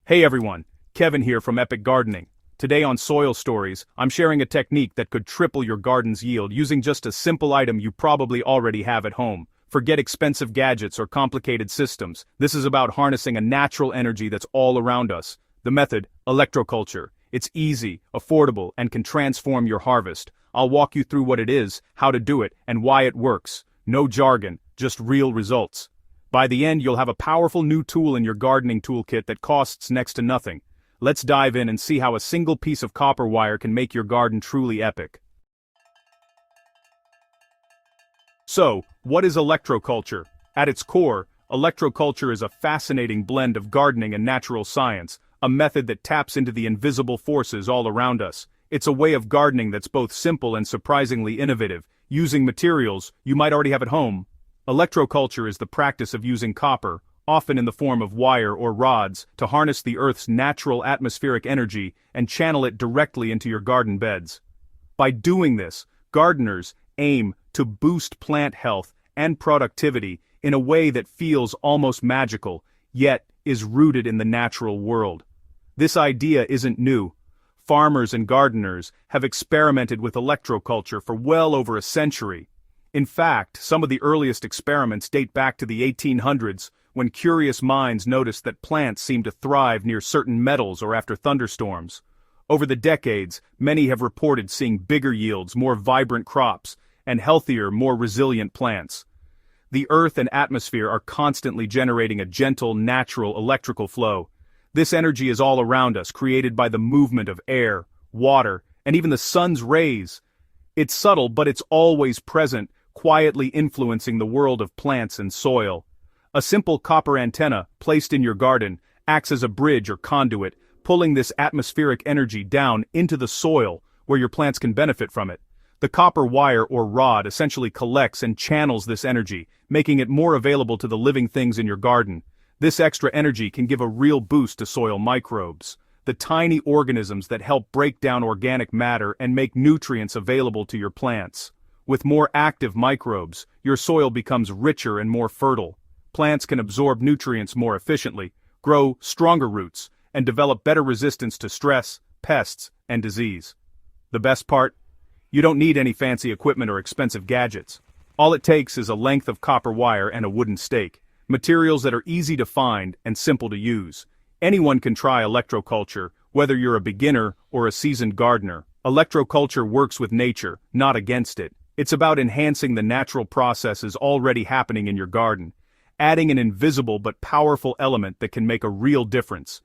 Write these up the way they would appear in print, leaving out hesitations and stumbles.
Hey everyone, Kevin here from Epic Gardening. Today on Soil Stories, I'm sharing a technique that could triple your garden's yield using just a simple item you probably already have at home. Forget expensive gadgets or complicated systems. This is about harnessing a natural energy that's all around us. The method, electroculture. It's easy, affordable, and can transform your harvest. I'll walk you through what it is, how to do it, and why it works. No jargon, just real results. By the end, you'll have a powerful new tool in your gardening toolkit that costs next to nothing. Let's dive in and see how a single piece of copper wire can make your garden truly epic. So, what is electroculture? At its core, electroculture is a fascinating blend of gardening and natural science, a method that taps into the invisible forces all around us. It's a way of gardening that's both simple and surprisingly innovative, using materials you might already have at home. Electroculture is the practice of using copper, often in the form of wire or rods, to harness the Earth's natural atmospheric energy and channel it directly into your garden beds. By doing this, gardeners aim to boost plant health and productivity in a way that feels almost magical, yet is rooted in the natural world. This idea isn't new. Farmers and gardeners have experimented with electroculture for well over a century. In fact, some of the earliest experiments date back to the 1800s, when curious minds noticed that plants seemed to thrive near certain metals or after thunderstorms. Over the decades, many have reported seeing bigger yields, more vibrant crops, and healthier, more resilient plants. The earth and atmosphere are constantly generating a gentle, natural electrical flow. This energy is all around us, created by the movement of air, water, and even the sun's rays. It's subtle, but it's always present, quietly influencing the world of plants and soil. A simple copper antenna, placed in your garden, acts as a bridge or conduit, pulling this atmospheric energy down into the soil, where your plants can benefit from it. The copper wire or rod essentially collects and channels this energy, making it more available to the living things in your garden. This extra energy can give a real boost to soil microbes, the tiny organisms that help break down organic matter and make nutrients available to your plants. With more active microbes, your soil becomes richer and more fertile. Plants can absorb nutrients more efficiently, grow stronger roots, and develop better resistance to stress, pests, and disease. The best part? You don't need any fancy equipment or expensive gadgets. All it takes is a length of copper wire and a wooden stake, materials that are easy to find and simple to use. Anyone can try electroculture, whether you're a beginner or a seasoned gardener. Electroculture works with nature, not against it. It's about enhancing the natural processes already happening in your garden, adding an invisible but powerful element that can make a real difference.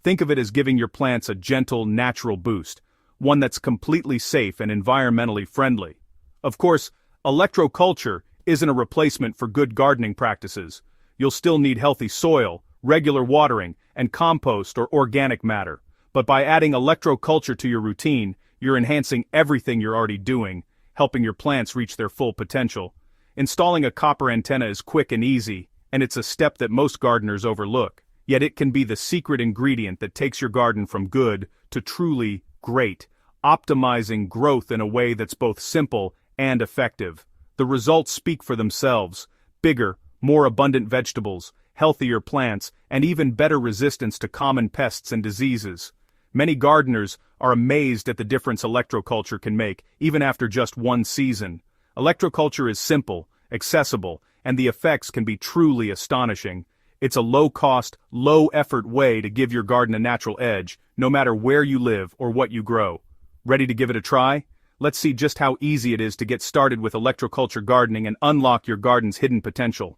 Think of it as giving your plants a gentle, natural boost, one that's completely safe and environmentally friendly. Of course, electroculture isn't a replacement for good gardening practices. You'll still need healthy soil, regular watering, and compost or organic matter. But by adding electroculture to your routine, you're enhancing everything you're already doing, helping your plants reach their full potential. Installing a copper antenna is quick and easy, and it's a step that most gardeners overlook. Yet it can be the secret ingredient that takes your garden from good to truly great, optimizing growth in a way that's both simple and effective. The results speak for themselves: bigger, more abundant vegetables, healthier plants, and even better resistance to common pests and diseases. Many gardeners are amazed at the difference electroculture can make, even after just one season. Electroculture is simple, accessible, and the effects can be truly astonishing. It's a low-cost, low-effort way to give your garden a natural edge, no matter where you live or what you grow. Ready to give it a try? Let's see just how easy it is to get started with electroculture gardening and unlock your garden's hidden potential.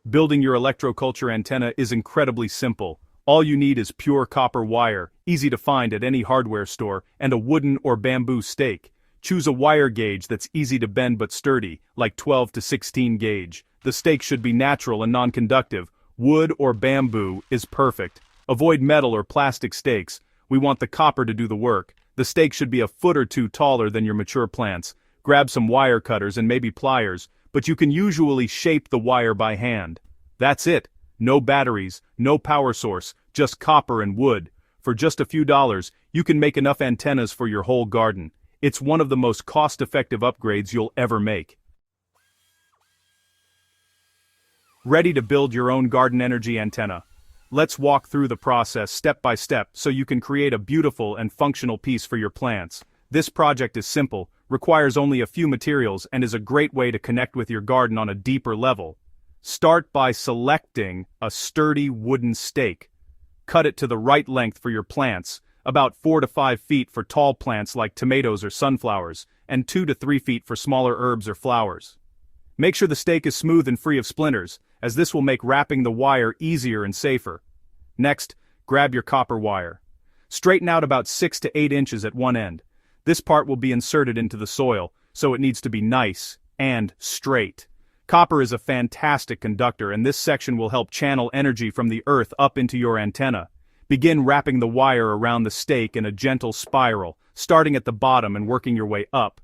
Building your electroculture antenna is incredibly simple. All you need is pure copper wire, easy to find at any hardware store, and a wooden or bamboo stake. Choose a wire gauge that's easy to bend but sturdy, like 12 to 16 gauge. The stake should be natural and non-conductive. Wood or bamboo is perfect. Avoid metal or plastic stakes. We want the copper to do the work. The stake should be a foot or two taller than your mature plants. Grab some wire cutters and maybe pliers, but you can usually shape the wire by hand. That's it. No batteries, no power source, just copper and wood. For just a few dollars, you can make enough antennas for your whole garden. It's one of the most cost-effective upgrades you'll ever make. Ready to build your own garden energy antenna? Let's walk through the process step by step so you can create a beautiful and functional piece for your plants. This project is simple, requires only a few materials, and is a great way to connect with your garden on a deeper level. Start by selecting a sturdy wooden stake. Cut it to the right length for your plants, about 4 to 5 feet for tall plants like tomatoes or sunflowers, and 2 to 3 feet for smaller herbs or flowers. Make sure the stake is smooth and free of splinters, as this will make wrapping the wire easier and safer. Next, grab your copper wire. Straighten out about 6 to 8 inches at one end. This part will be inserted into the soil, so it needs to be nice and straight. Copper is a fantastic conductor, and this section will help channel energy from the earth up into your antenna. Begin wrapping the wire around the stake in a gentle spiral, starting at the bottom and working your way up.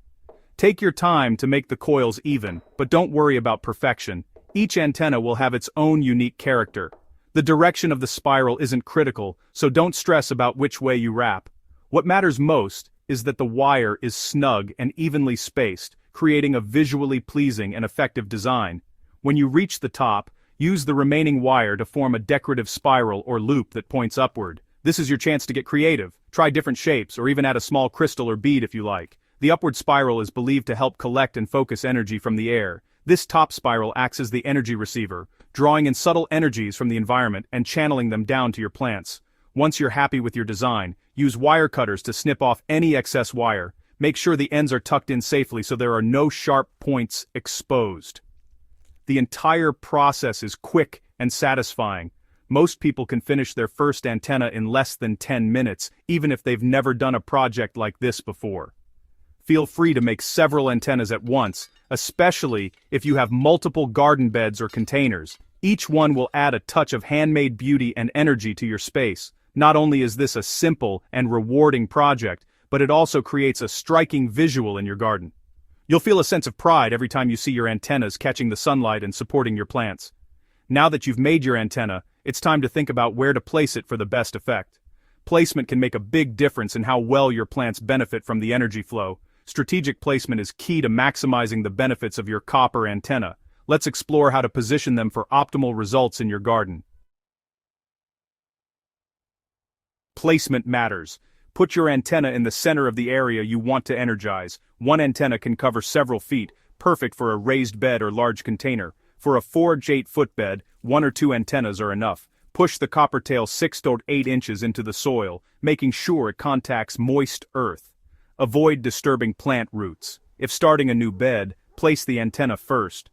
Take your time to make the coils even, but don't worry about perfection. Each antenna will have its own unique character. The direction of the spiral isn't critical, so don't stress about which way you wrap. What matters most is that the wire is snug and evenly spaced, creating a visually pleasing and effective design. When you reach the top, use the remaining wire to form a decorative spiral or loop that points upward. This is your chance to get creative. Try different shapes or even add a small crystal or bead if you like. The upward spiral is believed to help collect and focus energy from the air. This top spiral acts as the energy receiver, drawing in subtle energies from the environment and channeling them down to your plants. Once you're happy with your design, use wire cutters to snip off any excess wire. Make sure the ends are tucked in safely so there are no sharp points exposed. The entire process is quick and satisfying. Most people can finish their first antenna in less than 10 minutes, even if they've never done a project like this before. Feel free to make several antennas at once, especially if you have multiple garden beds or containers. Each one will add a touch of handmade beauty and energy to your space. Not only is this a simple and rewarding project, but it also creates a striking visual in your garden. You'll feel a sense of pride every time you see your antennas catching the sunlight and supporting your plants. Now that you've made your antenna, it's time to think about where to place it for the best effect. Placement can make a big difference in how well your plants benefit from the energy flow. Strategic placement is key to maximizing the benefits of your copper antenna. Let's explore how to position them for optimal results in your garden. Placement matters. Put your antenna in the center of the area you want to energize. One antenna can cover several feet, perfect for a raised bed or large container. For a 4 to 8 foot bed, 1 or 2 antennas are enough. Push the copper tail 6 to 8 inches into the soil, making sure it contacts moist earth. Avoid disturbing plant roots. If starting a new bed, place the antenna first.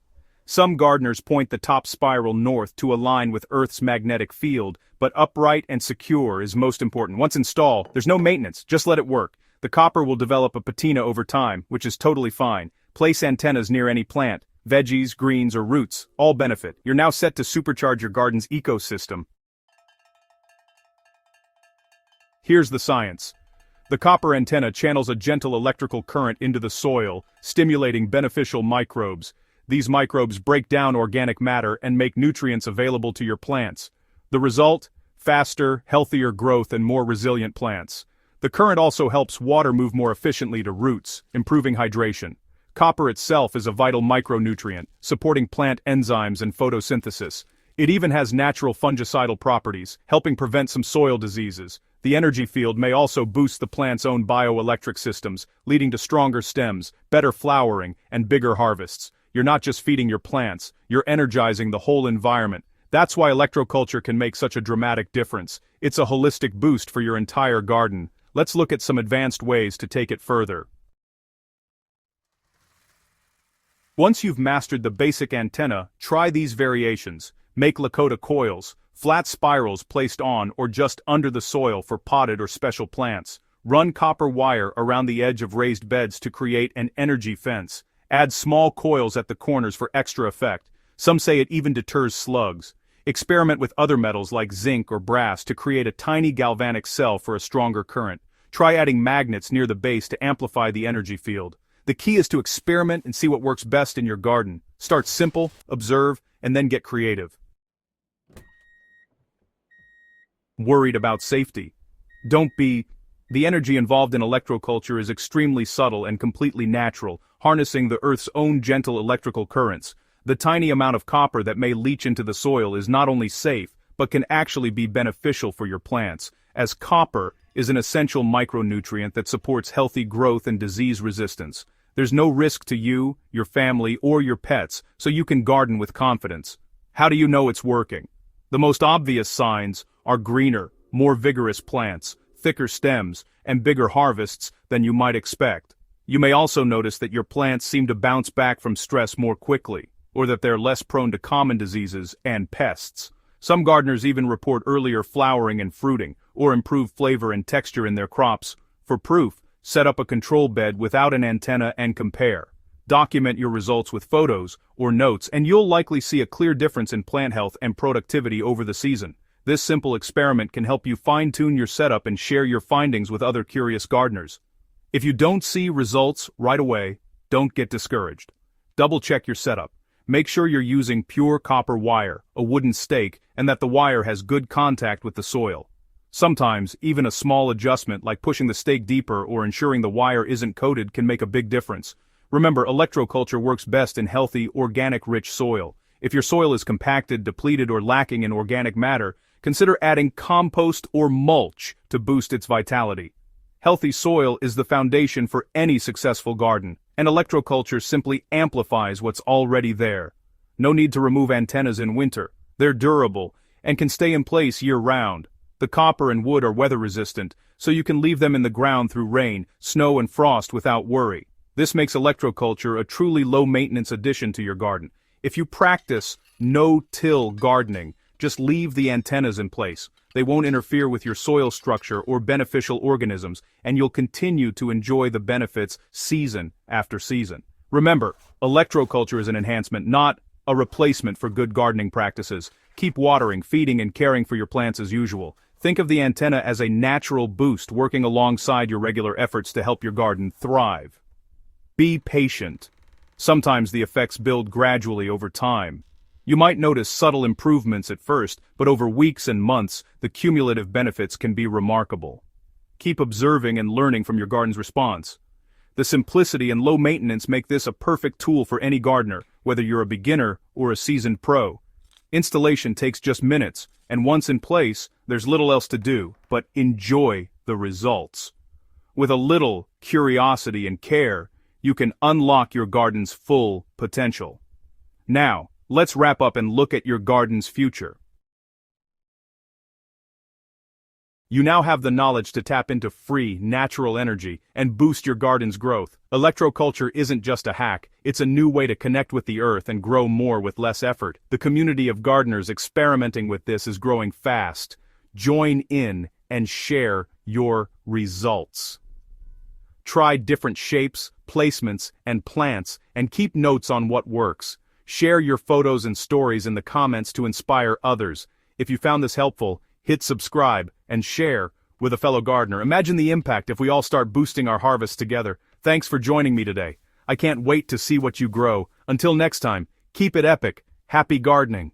Some gardeners point the top spiral north to align with Earth's magnetic field, but upright and secure is most important. Once installed, there's no maintenance, just let it work. The copper will develop a patina over time, which is totally fine. Place antennas near any plant. Veggies, greens, or roots, all benefit. You're now set to supercharge your garden's ecosystem. Here's the science. The copper antenna channels a gentle electrical current into the soil, stimulating beneficial microbes. These microbes break down organic matter and make nutrients available to your plants. The result? Faster, healthier growth and more resilient plants. The current also helps water move more efficiently to roots, improving hydration. Copper itself is a vital micronutrient, supporting plant enzymes and photosynthesis. It even has natural fungicidal properties, helping prevent some soil diseases. The energy field may also boost the plant's own bioelectric systems, leading to stronger stems, better flowering, and bigger harvests. You're not just feeding your plants, you're energizing the whole environment. That's why electroculture can make such a dramatic difference. It's a holistic boost for your entire garden. Let's look at some advanced ways to take it further. Once you've mastered the basic antenna, try these variations. Make Lakota coils, flat spirals placed on or just under the soil for potted or special plants. Run copper wire around the edge of raised beds to create an energy fence. Add small coils at the corners for extra effect. Some say it even deters slugs. Experiment with other metals like zinc or brass to create a tiny galvanic cell for a stronger current. Try adding magnets near the base to amplify the energy field. The key is to experiment and see what works best in your garden. Start simple, observe, and then get creative. Worried about safety? Don't be. The energy involved in electroculture is extremely subtle and completely natural, harnessing the Earth's own gentle electrical currents. The tiny amount of copper that may leach into the soil is not only safe, but can actually be beneficial for your plants, as copper is an essential micronutrient that supports healthy growth and disease resistance. There's no risk to you, your family, or your pets, so you can garden with confidence. How do you know it's working? The most obvious signs are greener, more vigorous plants, thicker stems, and bigger harvests than you might expect. You may also notice that your plants seem to bounce back from stress more quickly, or that they're less prone to common diseases and pests. Some gardeners even report earlier flowering and fruiting, or improved flavor and texture in their crops. For proof, set up a control bed without an antenna and compare. Document your results with photos or notes, and you'll likely see a clear difference in plant health and productivity over the season. This simple experiment can help you fine-tune your setup and share your findings with other curious gardeners. If you don't see results right away, don't get discouraged. Double-check your setup. Make sure you're using pure copper wire, a wooden stake, and that the wire has good contact with the soil. Sometimes, even a small adjustment like pushing the stake deeper or ensuring the wire isn't coated can make a big difference. Remember, electroculture works best in healthy, organic-rich soil. If your soil is compacted, depleted, or lacking in organic matter, consider adding compost or mulch to boost its vitality. Healthy soil is the foundation for any successful garden, and electroculture simply amplifies what's already there. No need to remove antennas in winter. They're durable and can stay in place year-round. The copper and wood are weather-resistant, so you can leave them in the ground through rain, snow, and frost without worry. This makes electroculture a truly low-maintenance addition to your garden. If you practice no-till gardening, just leave the antennas in place. They won't interfere with your soil structure or beneficial organisms, and you'll continue to enjoy the benefits season after season. Remember, electroculture is an enhancement, not a replacement for good gardening practices. Keep watering, feeding, and caring for your plants as usual. Think of the antenna as a natural boost working alongside your regular efforts to help your garden thrive. Be patient. Sometimes the effects build gradually over time. You might notice subtle improvements at first, but over weeks and months, the cumulative benefits can be remarkable. Keep observing and learning from your garden's response. The simplicity and low maintenance make this a perfect tool for any gardener, whether you're a beginner or a seasoned pro. Installation takes just minutes, and once in place, there's little else to do but enjoy the results. With a little curiosity and care, you can unlock your garden's full potential. Now, let's wrap up and look at your garden's future. You now have the knowledge to tap into free, natural energy and boost your garden's growth. Electroculture isn't just a hack, it's a new way to connect with the earth and grow more with less effort. The community of gardeners experimenting with this is growing fast. Join in and share your results. Try different shapes, placements, and plants, and keep notes on what works. Share your photos and stories in the comments to inspire others. If you found this helpful, hit subscribe and share with a fellow gardener. Imagine the impact if we all start boosting our harvests together. Thanks for joining me today. I can't wait to see what you grow. Until next time, keep it epic. Happy gardening.